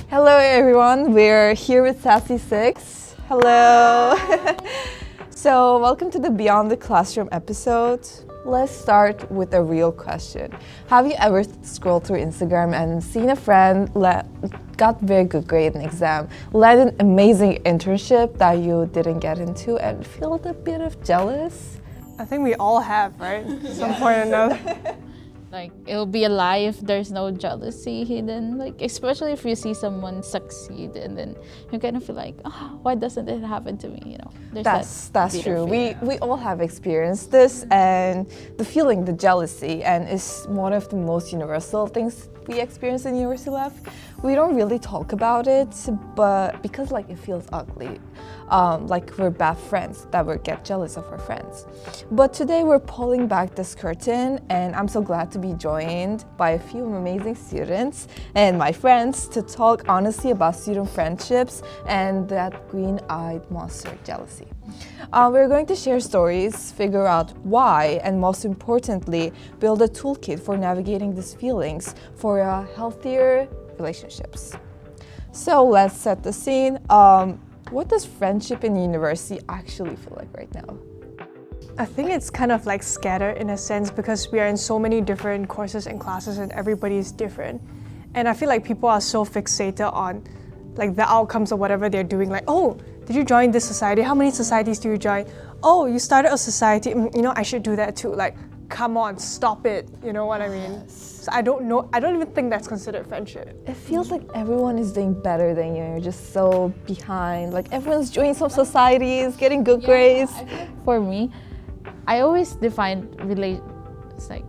Hello everyone, we're here with Sassy Six. Hello. So welcome to the Beyond the Classroom episode. Let's start with a real question. Have you ever scrolled through Instagram and seen a friend got very good grade in exam, led an amazing internship that you didn't get into and felt a bit of jealous? I think we all have, right? At some point or another. Like, it'll be a lie if there's no jealousy hidden. Like, especially if you see someone succeed and then you kind of feel like, oh, why doesn't it happen to me? You know, there's that's true. We all have experienced this, and the feeling, the jealousy, and is one of the most universal things we experience in university life. We don't really talk about it, but because like it feels ugly, like we're bad friends that we get jealous of our friends. But today we're pulling back this curtain, and I'm so glad to be joined by a few amazing students and my friends to talk honestly about student friendships and that green-eyed monster jealousy. We're going to share stories, figure out why, and most importantly, build a toolkit for navigating these feelings for healthier relationships. So let's set the scene. What does friendship in university actually feel like right now? I think it's kind of like scattered in a sense because we are in so many different courses and classes and everybody is different. And I feel like people are so fixated on like the outcomes of whatever they're doing. Like, oh, did you join this society? How many societies do you join? Oh, you started a society. I should do that too. Like, come on, stop it. You know what I mean? So I don't know. I don't even think that's considered friendship. It feels like everyone is doing better than you. You're just so behind. Like everyone's joining some societies, getting good grades. For me, I always define it's like,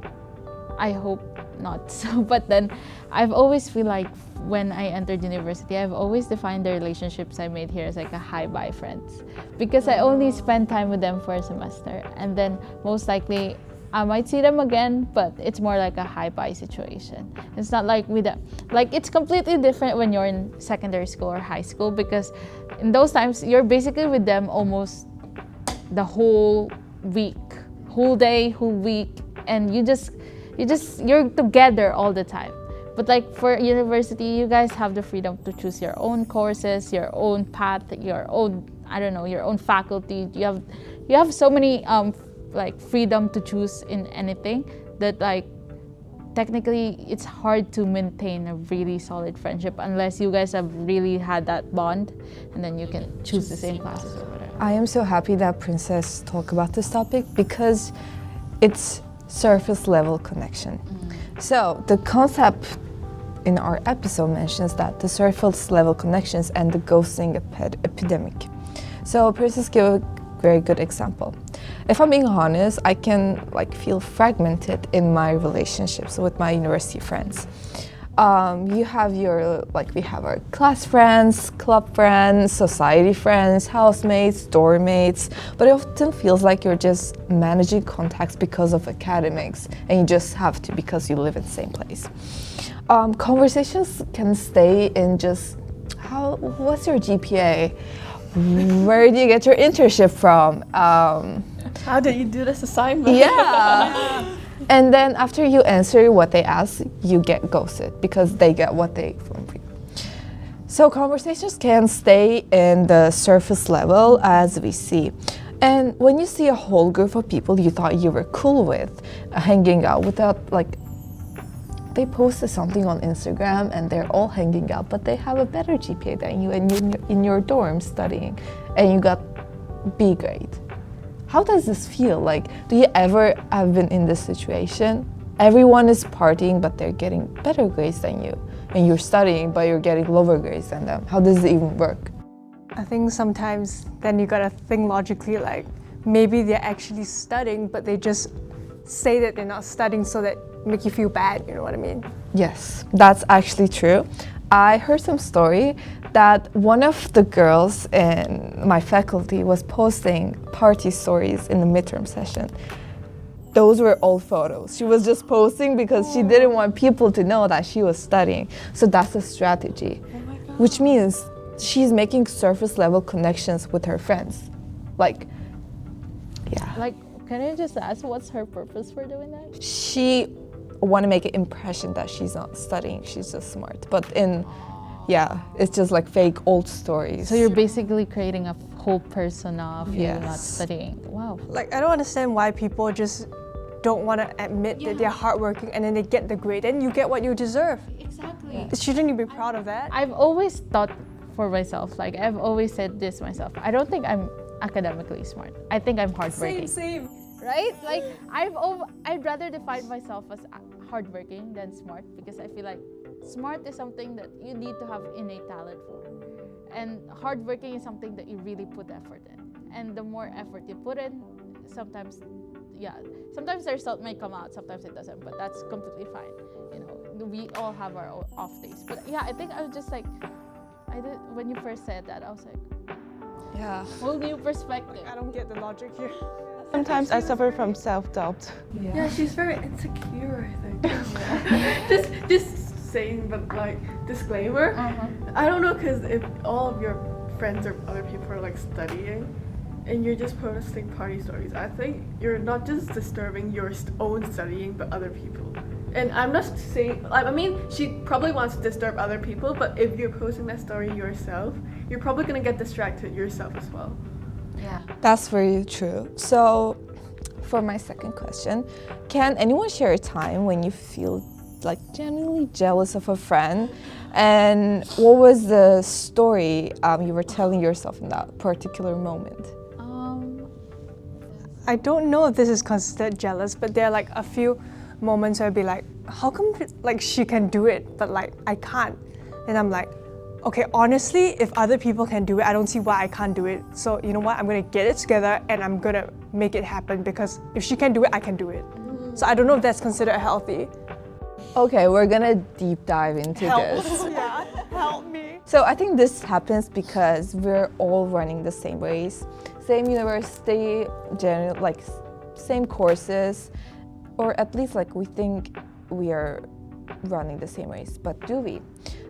I hope not. So, but then I've always feel like when I entered university, I've always defined the relationships I made here as like a hi-bye friends, because I only spend time with them for a semester, and then most likely I might see them again, but it's more like a hi-bye situation. It's not like with them. Like, it's completely different when you're in secondary school or high school, because in those times you're basically with them almost the whole week, whole day, whole week, and you're together all the time. But like for university, you guys have the freedom to choose your own courses, your own path, your own, your own faculty. You have so many like freedom to choose in anything that like technically it's hard to maintain a really solid friendship unless you guys have really had that bond, and then you can choose the same classes or whatever. I am so happy that Princess talked about this topic because it's surface level connection. So the concept in our episode mentions that the surface level connections and the ghosting epidemic. So Princess gave a very good example. If I'm being honest, I can like feel fragmented in my relationships with my university friends. We have our class friends, club friends, society friends, housemates, dorm mates, but it often feels like you're just managing contacts because of academics, and you just have to because you live in the same place. Conversations can stay in just, what's your GPA? Where do you get your internship from? How did you do this assignment? Yeah. And then after you answer what they ask, you get ghosted because they get what they want from you. So conversations can stay in the surface level as we see. And when you see a whole group of people you thought you were cool with hanging out without they posted something on Instagram and they're all hanging out, but they have a better GPA than you, and you're in your dorm studying and you got B grade. How does this feel? Like, do you ever have been in this situation? Everyone is partying, but they're getting better grades than you. And you're studying, but you're getting lower grades than them. How does it even work? I think sometimes then you gotta think logically, like maybe they're actually studying, but they just say that they're not studying so that make you feel bad, you know what I mean? Yes, that's actually true. I heard some story that one of the girls in my faculty was posting party stories in the midterm session. Those were old photos. She was just posting because she didn't want people to know that she was studying. So that's a strategy, which means she's making surface level connections with her friends. Like, Can I just ask, what's her purpose for doing that? She want to make an impression that she's not studying, she's just smart. But in yeah, it's just like fake old stories. So you're basically creating a whole persona of you not Yes. studying. Wow. Like, I don't understand why people just don't want to admit that they're hardworking and then they get the grade. Then you get what you deserve. Exactly. Shouldn't you be proud of that? I've always thought for myself, like I've always said this myself, I don't think I'm academically smart. I think I'm hardworking. Same. Right? Like I'd rather define myself as hardworking than smart because I feel like smart is something that you need to have innate talent for. And hardworking is something that you really put effort in. And the more effort you put in, sometimes the result may come out, sometimes it doesn't, but that's completely fine. You know, we all have our own off days. But yeah, I think I was just like, when you first said that, I was like, Yeah. whole new perspective. I don't get the logic here. Sometimes I suffer from self-doubt. Yeah, she's very insecure, I think. just saying, but like, disclaimer. I don't know, because if all of your friends or other people are like studying and you're just posting party stories, I think you're not just disturbing your own studying, but other people. And I'm not saying, I mean, she probably wants to disturb other people, but if you're posting that story yourself, you're probably gonna get distracted yourself as well. Yeah. That's very true. So, for my second question, can anyone share a time when you feel like genuinely jealous of a friend? And what was the story you were telling yourself in that particular moment? I don't know if this is considered jealous, but there are like a few moments where I'd be like, how come like she can do it, but like I can't? And I'm like, okay, honestly, if other people can do it, I don't see why I can't do it. So you know what, I'm gonna get it together and I'm gonna make it happen because if she can do it, I can do it. So I don't know if that's considered healthy. Okay, we're gonna deep dive into this. Yeah, help me. So I think this happens because we're all running the same race, same university, like same courses, or at least like we think we are running the same race, but do we?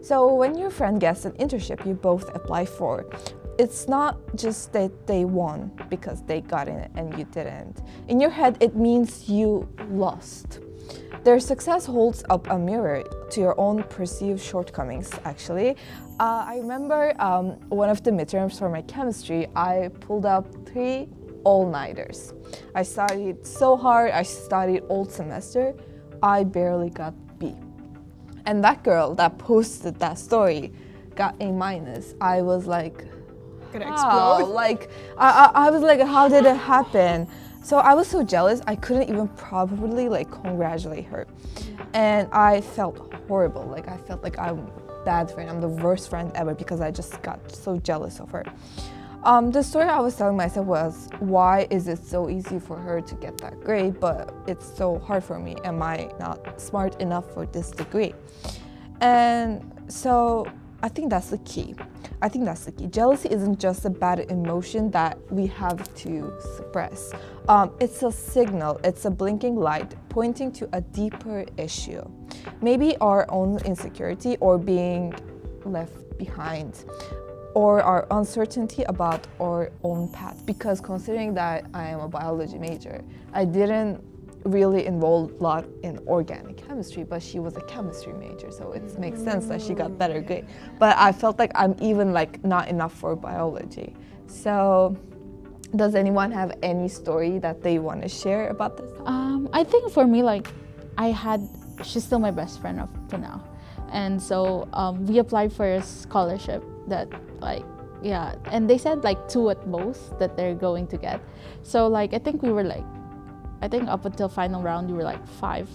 So when your friend gets an internship you both apply for, it's not just that they won because they got in it and you didn't. In your head, it means you lost. Their success holds up a mirror to your own perceived shortcomings, actually. I remember one of the midterms for my chemistry, I pulled up 3 all-nighters. I studied so hard, I studied all semester, I barely got B. And that girl that posted that story got A-. I was like, Gonna how? explode. Like, I was like, how did it happen? So I was so jealous, I couldn't even properly like congratulate her. And I felt horrible, like I felt like I'm a bad friend, I'm the worst friend ever because I just got so jealous of her. The story I was telling myself was, why is it so easy for her to get that grade, but it's so hard for me? Am I not smart enough for this degree? And so I think that's the key. Jealousy isn't just a bad emotion that we have to suppress. It's a signal, it's a blinking light pointing to a deeper issue. Maybe our own insecurity or being left behind, or our uncertainty about our own path. Because considering that I am a biology major, I didn't really involve a lot in organic chemistry, but she was a chemistry major, so it makes sense that she got better grade. But I felt like I'm even like not enough for biology. So does anyone have any story that they want to share about this? I think for me, like, she's still my best friend up to now. And so we applied for a scholarship that like, yeah, and they said like 2 at most that they're going to get. So like, I think up until final round, we were like 5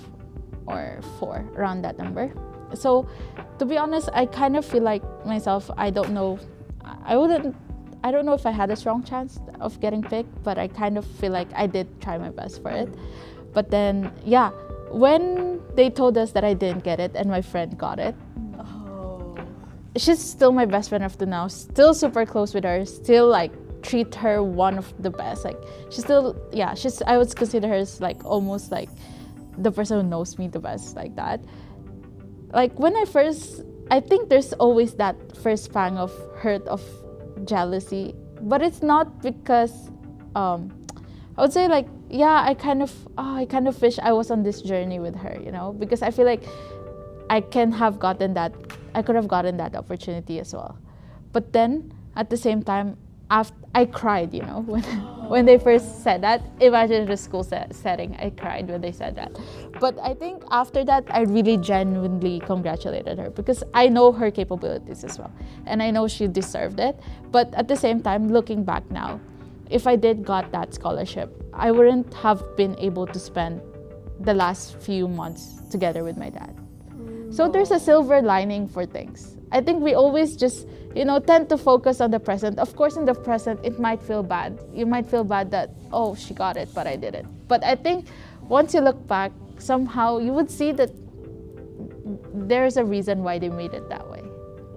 or 4, around that number. So to be honest, I kind of feel like myself, I don't know if I had a strong chance of getting picked, but I kind of feel like I did try my best for it. But then, yeah, when they told us that I didn't get it and my friend got it, she's still my best friend up to now, still super close with her, still like treat her one of the best. Like I would consider her as like almost like the person who knows me the best, like that. Like when I think there's always that first pang of hurt, of jealousy, but it's not because I would say like, yeah, I kind of wish I was on this journey with her, you know, because I feel like I could have gotten that opportunity as well. But then at the same time, I cried, you know, when they first said that. Imagine the school setting, I cried when they said that. But I think after that, I really genuinely congratulated her because I know her capabilities as well, and I know she deserved it. But at the same time, looking back now, if I did got that scholarship, I wouldn't have been able to spend the last few months together with my dad. So there's a silver lining for things. I think we always just, you know, tend to focus on the present. Of course, in the present, it might feel bad. You might feel bad that, oh, she got it, but I didn't. But I think once you look back, somehow you would see that there's a reason why they made it that way.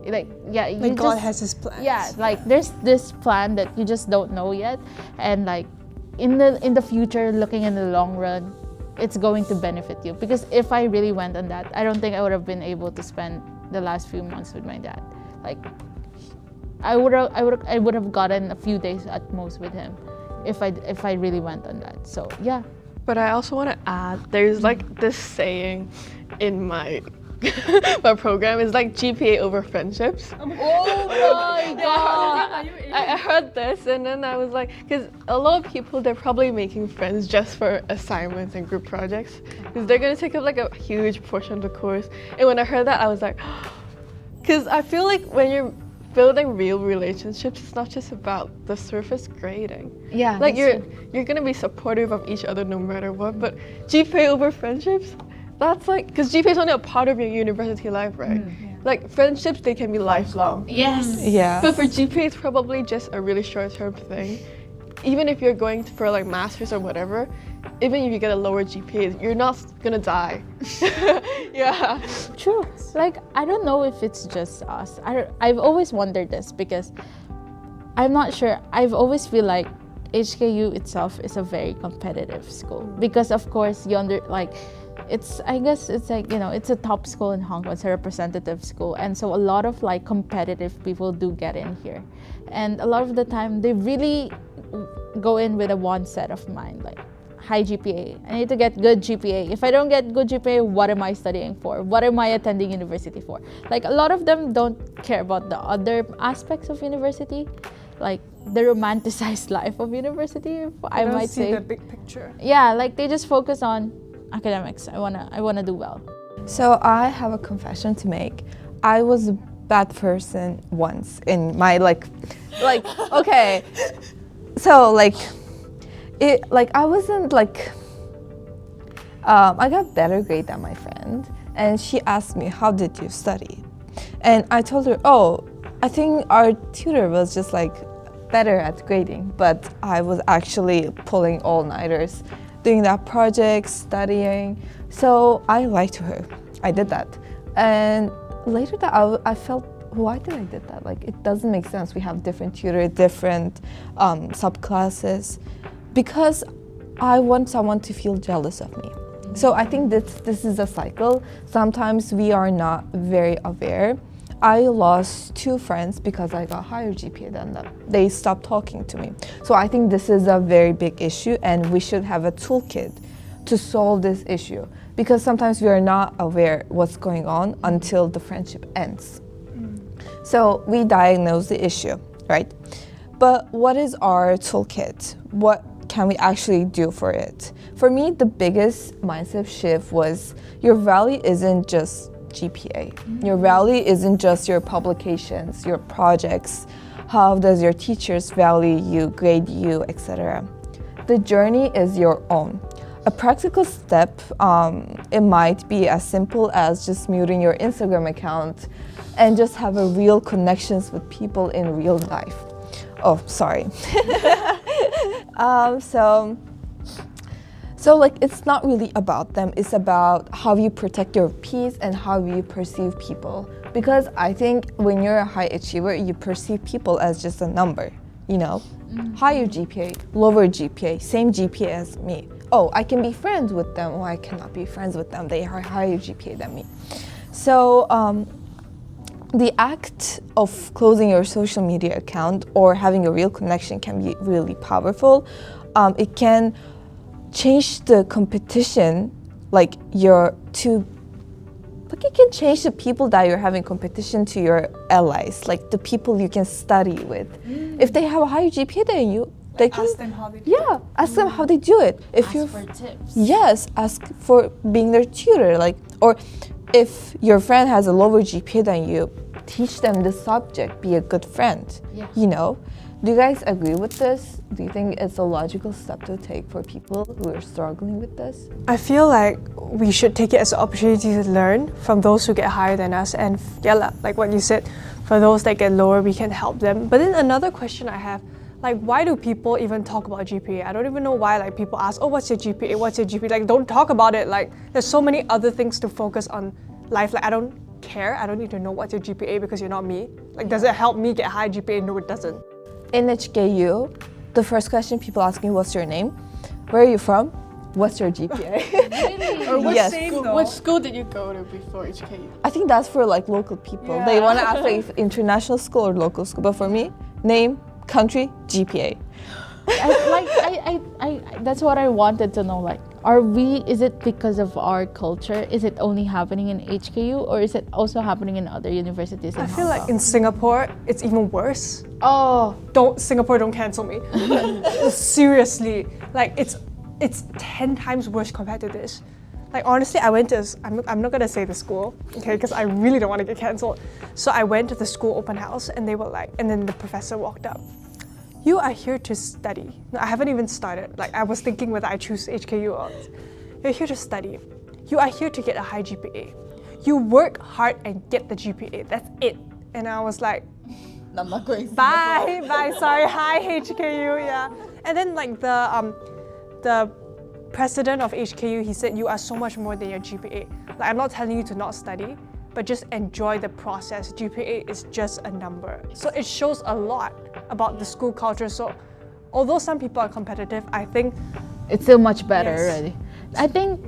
Like, yeah, you Like God just, has his plans. yeah, like there's this plan that you just don't know yet, and like in the future, looking in the long run, it's going to benefit you. Because if I really went on that, I don't think I would have been able to spend the last few months with my dad. Like, I would have gotten a few days at most with him if I really went on that. So yeah. But I also want to add, there's like this saying in my my program is like GPA over friendships. Oh my god! I heard this and then I was like, because a lot of people, they're probably making friends just for assignments and group projects because they're going to take up like a huge portion of the course. And when I heard that, I was like, because I feel like when you're building real relationships, it's not just about the surface grading. Yeah. Like you're going to be supportive of each other no matter what, but GPA over friendships, that's like, because GPA is only a part of your university life, right? Like friendships, they can be lifelong. Yes. Yeah. But for GPA, it's probably just a really short-term thing. Even if you're going for like masters or whatever, even if you get a lower GPA, you're not gonna die. Yeah. True. Like, I don't know if it's just us. I've always wondered this because I'm not sure. I've always feel like HKU itself is a very competitive school because of course I guess it's like, you know, it's a top school in Hong Kong, it's a representative school, and so a lot of like competitive people do get in here, and a lot of the time they really go in with a one set of mind, like high GPA. I need to get good GPA. If I don't get good GPA, what am I studying for? What am I attending university for? Like a lot of them don't care about the other aspects of university, like the romanticized life of university, I might say. See the big picture. Yeah, like they just focus on academics. I wanna do well. So I have a confession to make. I was a bad person once in my like okay. So like I wasn't like I got better grade than my friend, and she asked me, how did you study? And I told her, oh, I think our tutor was just like better at grading, but I was actually pulling all-nighters, doing that project, studying. So I lied to her. I did that. And later that I felt, why did I did that? Like, it doesn't make sense. We have different tutors, different subclasses, because I want someone to feel jealous of me. So I think this is a cycle. Sometimes we are not very aware. I lost 2 friends because I got higher GPA than them. They stopped talking to me. So I think this is a very big issue, and we should have a toolkit to solve this issue, because sometimes we are not aware what's going on until the friendship ends. So we diagnose the issue, right? But what is our toolkit? What can we actually do for it? For me, the biggest mindset shift was your value isn't just GPA. Your value isn't just your publications, your projects. How does your teachers value you, grade you, etc. The journey is your own. A practical step, it might be as simple as just muting your Instagram account and just have a real connections with people in real life. Oh, sorry. So like, it's not really about them, it's about how you protect your peace and how you perceive people. Because I think when you're a high achiever, you perceive people as just a number, you know? Higher GPA, lower GPA, same GPA as me. Oh, I can be friends with them, or I cannot be friends with them. They are higher GPA than me. So the act of closing your social media account or having a real connection can be really powerful. It can change the competition, like your two like you can change the people that you're having competition to your allies, like the people you can study with. If they have a higher GPA than you, they can Ask them how they do yeah, ask them how they do it. If Ask you're for tips. yes, ask for being their tutor, like, or if your friend has a lower GPA than you, teach them the subject, be a good friend. Yeah. You know? Do you guys agree with this? Do you think it's a logical step to take for people who are struggling with this? I feel like we should take it as an opportunity to learn from those who get higher than us, and like what you said, for those that get lower, we can help them. But then another question I have, like, why do people even talk about GPA? I don't even know why, like, people ask, oh, what's your GPA? What's your GPA? Like, don't talk about it. Like, there's so many other things to focus on life. Like, I don't care. I don't need to know what's your GPA because you're not me. Like, does it help me get high GPA? No, it doesn't. In HKU, the first question people ask me, what's your name? Where are you from? What's your GPA? Or Yes. which school did you go to before HKU? I think that's for like local people. They want to ask like if international school or local school. But for me, name, country, GPA. That's what I wanted to know. Like, is it because of our culture? Is it only happening in HKU, or is it also happening in other universities? I feel like in Singapore, it's even worse. Oh, Singapore, don't cancel me. Seriously, like it's 10 times worse compared to this. Like honestly, I went to, I'm not gonna say the school, okay, because I really don't want to get cancelled. So I went to the school open house and they were like, and then the professor walked up. You are here to study. No, I haven't even started. Like I was thinking whether I choose HKU or not. You're here to study. You are here to get a high GPA. You work hard and get the GPA. That's it. And I was like, I'm not going. bye, sorry, hi HKU, yeah. And then like the president of HKU, he said, you are so much more than your GPA. Like I'm not telling you to not study, but just enjoy the process. GPA is just a number. So it shows a lot about the school culture. So although some people are competitive, I think It's still much better Yes. already. I think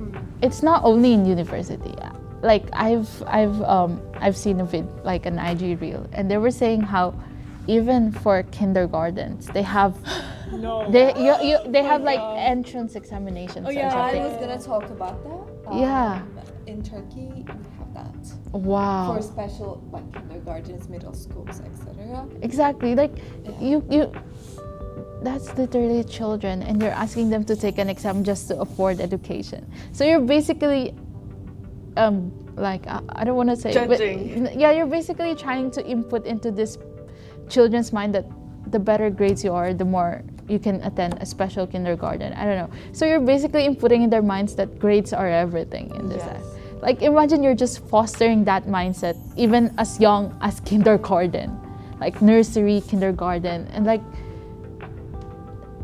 it's not only in university. Like I've seen like an IG reel, and they were saying how even for kindergartens they have they have like entrance examinations or something. gonna talk about that. Yeah. In Turkey, we have that Wow. for special like kindergartens, middle schools, etc. Exactly. Like you that's literally children, and you're asking them to take an exam just to afford education. So you're basically like I don't want to say Judging. but yeah, you're basically trying to input into this children's mind that the better grades you are, the more you can attend a special kindergarten. I don't know. So you're basically inputting in their minds that grades are everything in this life. Like imagine you're just fostering that mindset even as young as kindergarten, like nursery, kindergarten,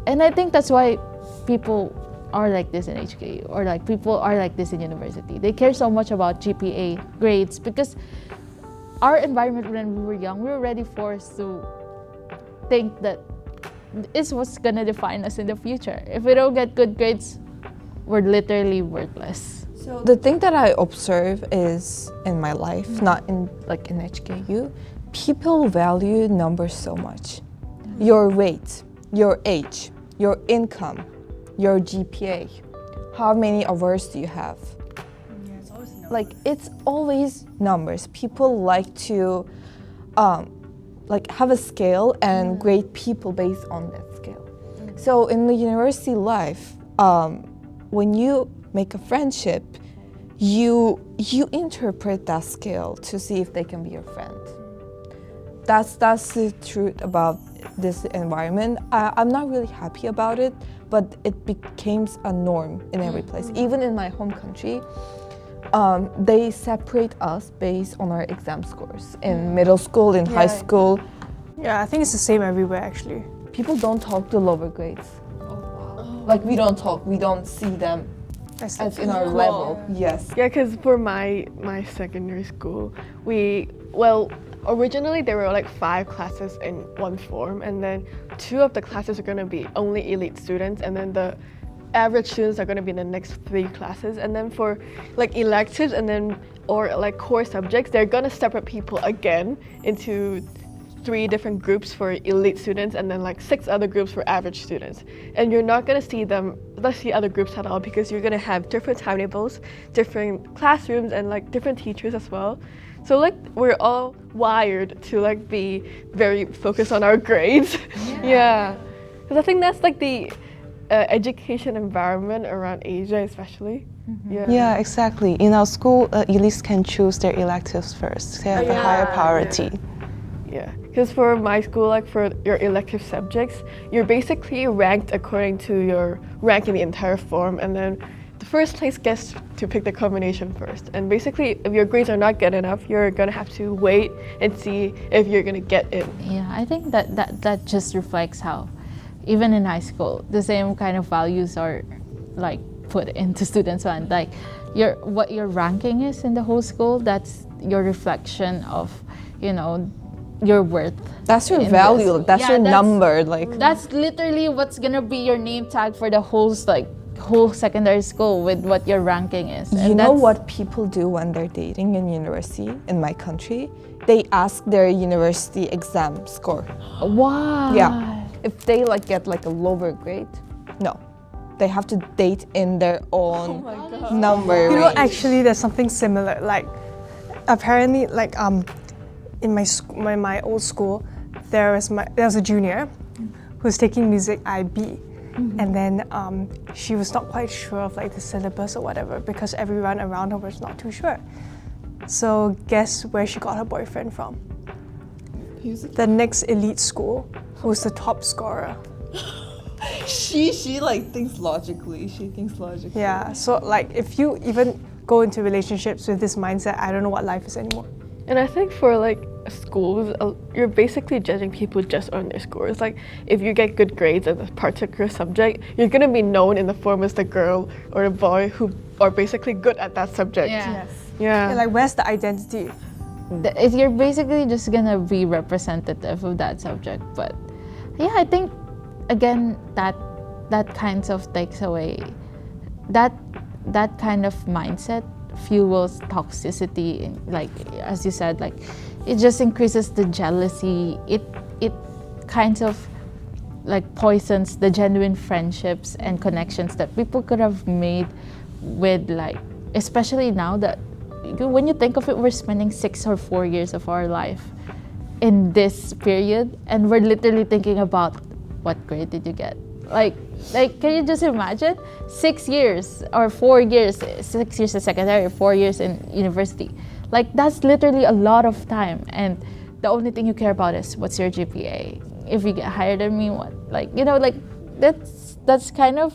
and I think that's why people are like this in HKU, or like people are like this in university. They care so much about GPA grades because our environment when we were young, we were already forced to think that this was gonna define us in the future. If we don't get good grades, we're literally worthless. So the thing that I observe is in my life, not in like in HKU, people value numbers so much. Your weight, your age, your income, your GPA, how many hours do you have? Like it's always numbers. People like to like have a scale and grade people based on that scale. So in the university life, when you make a friendship, you interpret that scale to see if they can be your friend. That's the truth about this environment. I'm not really happy about it, but it became a norm in every place. Even in my home country, they separate us based on our exam scores in middle school, in high school. yeah, I think it's the same everywhere actually. People don't talk the lower grades. Like we don't talk, we don't see them as in our level. Yes. Yeah, because for my secondary school, originally there were like 5 classes in one form, and then 2 of the classes are going to be only elite students, and then the average students are going to be in the next 3 classes. And then for like electives and then or like core subjects, they're going to separate people again into 3 different groups for elite students and then like 6 other groups for average students. And you're not gonna see other groups at all because you're gonna have different timetables, different classrooms, and like different teachers as well. So like we're all wired to like be very focused on our grades. Yeah. Because I think that's like the education environment around Asia especially. Yeah, exactly. In our school, elites can choose their electives first. They have a higher priority. Yeah, because for my school, like for your elective subjects, you're basically ranked according to your rank in the entire form, and then the first place gets to pick the combination first. And basically, if your grades are not good enough, you're gonna have to wait and see if you're gonna get in. Yeah, I think that just reflects how, even in high school, the same kind of values are like put into students. And like what your ranking is in the whole school, that's your reflection of, your worth. That's your in value. this. That's Yeah, your number. Like That's literally what's gonna be your name tag for the whole secondary school with what your ranking is. you And know that's- what people do when they're dating in university in my country? They ask their university exam score. Wow. Yeah. If they like get like a lower grade, no. They have to date in their own number You know, range. actually, there's something similar. Like, apparently, like in my old school, there was a junior who was taking music IB, and then she was not quite sure of like the syllabus or whatever because everyone around her was not too sure. So guess where she got her boyfriend from? The next elite school, who's the top scorer. She like thinks logically. She thinks logically. Yeah, so like if you even go into relationships with this mindset, I don't know what life is anymore. And I think for like schools, you're basically judging people just on their scores. Like if you get good grades in a particular subject, you're gonna be known in the form as the girl or the boy who are basically good at that subject. Yeah. Yeah. Yeah, like where's the identity? You're basically just gonna be representative of that subject. But yeah, I think again that kind of takes away that kind of mindset fuels toxicity. Like as you said, like it just increases the jealousy. It kind of like poisons the genuine friendships and connections that people could have made with, like, especially now that when you think of it, we're spending 6 or 4 years of our life in this period, and we're literally thinking about what grade did you get. Like can you just imagine 6 years or 4 years, 6 years in secondary, 4 years in university? Like that's literally a lot of time, and the only thing you care about is what's your GPA. If you get higher than me, what? Like that's kind of,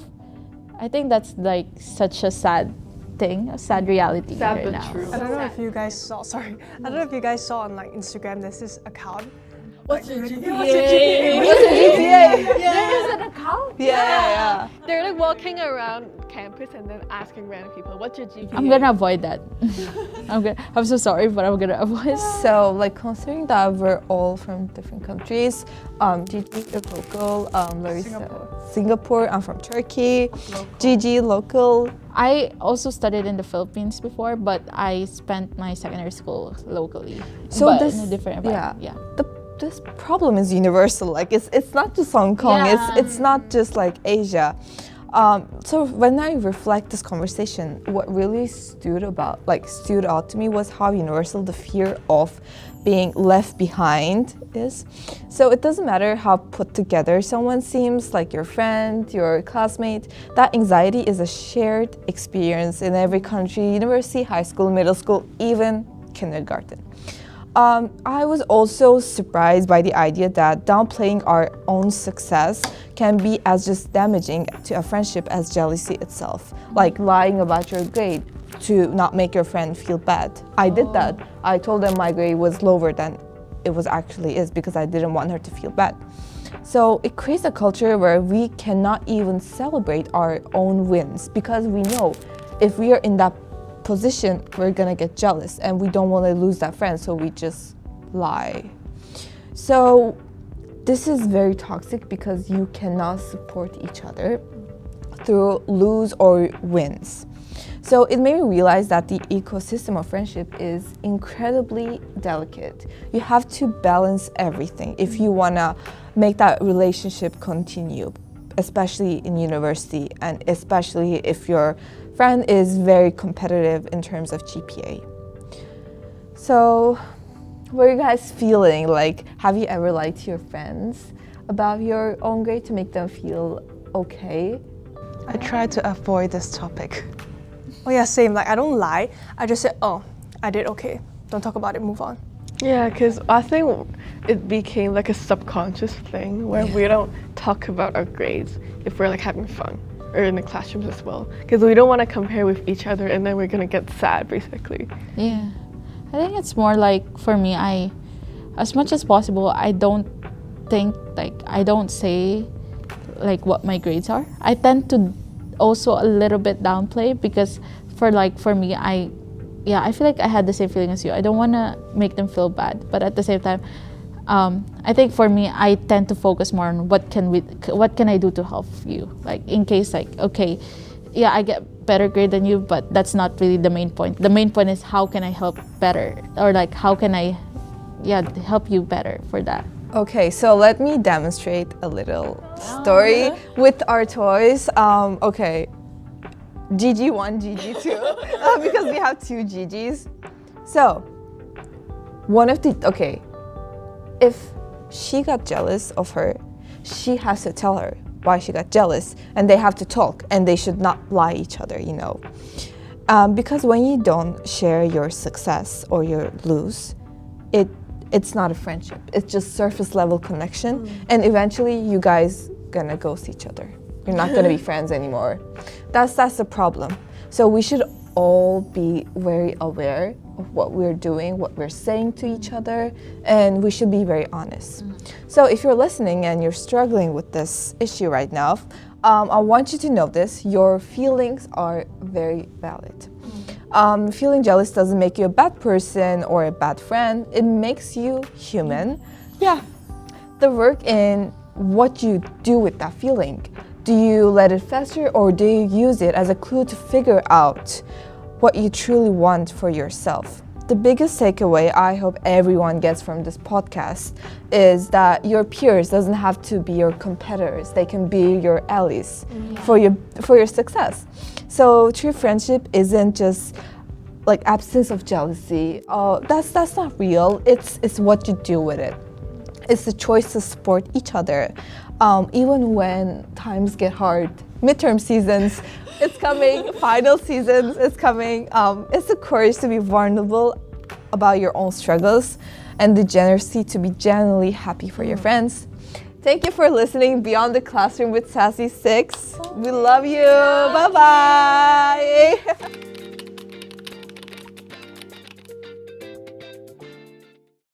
I think that's like such a sad thing, a sad reality Sad right but now. true. I don't know if you guys saw. Sorry, I don't know if you guys saw on like Instagram. There's this account. What's your GPA? There is an account. Yeah. They're like walking around campus and then asking random people, "What's your GPA?" I'm gonna avoid that. I'm so sorry, but I'm gonna avoid. So, like, considering that we're all from different countries, Gigi is local, Larissa, Singapore, I'm from Turkey, Gigi, local. I also studied in the Philippines before, but I spent my secondary school locally. So but this, in a different environment. Yeah. This problem is universal. Like, it's not just Hong Kong. Yeah. It's not just like Asia. So when I reflect this conversation, what really stood out to me was how universal the fear of being left behind is. So it doesn't matter how put together someone seems, like your friend, your classmate, that anxiety is a shared experience in every country, university, high school, middle school, even kindergarten. I was also surprised by the idea that downplaying our own success can be as just damaging to a friendship as jealousy itself. Like lying about your grade to not make your friend feel bad. I did that. I told them my grade was lower than it was actually is because I didn't want her to feel bad. So it creates a culture where we cannot even celebrate our own wins because we know if we are in that position, we're gonna get jealous and we don't want to lose that friend, so we just lie. So this is very toxic because you cannot support each other through lose or wins. So it made me realize that the ecosystem of friendship is incredibly delicate. You have to balance everything if you want to make that relationship continue, especially in university, and especially if your friend is very competitive in terms of GPA. So what are you guys feeling? Like, have you ever lied to your friends about your own grade to make them feel okay? I try to avoid this topic. Oh yeah, same. Like I don't lie. I just say, oh, I did okay. Don't talk about it. Move on. Yeah, because I think it became like a subconscious thing where we don't talk about our grades if we're like having fun or in the classrooms as well. Because we don't want to compare with each other and then we're going to get sad basically. Yeah. I think it's more like for me, as much as possible, I don't say like what my grades are. I tend to also a little bit downplay because for me, I feel like I had the same feeling as you. I don't want to make them feel bad, but at the same time, I think for me, I tend to focus more on what can I do to help you? Like in case like, okay, yeah, I get better grade than you, but that's not really the main point. The main point is how can I help better, or like how can I, help you better for that. Okay, so let me demonstrate a little story with our toys. Okay, GG1, GG2, because we have two GGs. So, if she got jealous of her, she has to tell her why she got jealous, and they have to talk, and they should not lie each other, you know. Because when you don't share your success or your lose, it's not a friendship. It's just surface level connection, and eventually you guys gonna ghost each other. You're not gonna be friends anymore. That's the problem. So we should all be very aware of what we're doing, what we're saying to each other, and we should be very honest. So if you're listening and you're struggling with this issue right now, I want you to know this: your feelings are very valid. Feeling jealous doesn't make you a bad person or a bad friend. It makes you human. Yeah. The work in what you do with that feeling. Do you let it fester, or do you use it as a clue to figure out what you truly want for yourself? The biggest takeaway I hope everyone gets from this podcast is that your peers doesn't have to be your competitors. They can be your allies for your success. So true friendship isn't just like absence of jealousy. That's not real. It's what you do with it. It's the choice to support each other, even when times get hard. Midterm seasons, it's coming. Final seasons, it's coming. It's the courage to be vulnerable about your own struggles, and the generosity to be genuinely happy for your friends. Thank you for listening Beyond the Classroom with Sassy 6. We love you. Bye bye.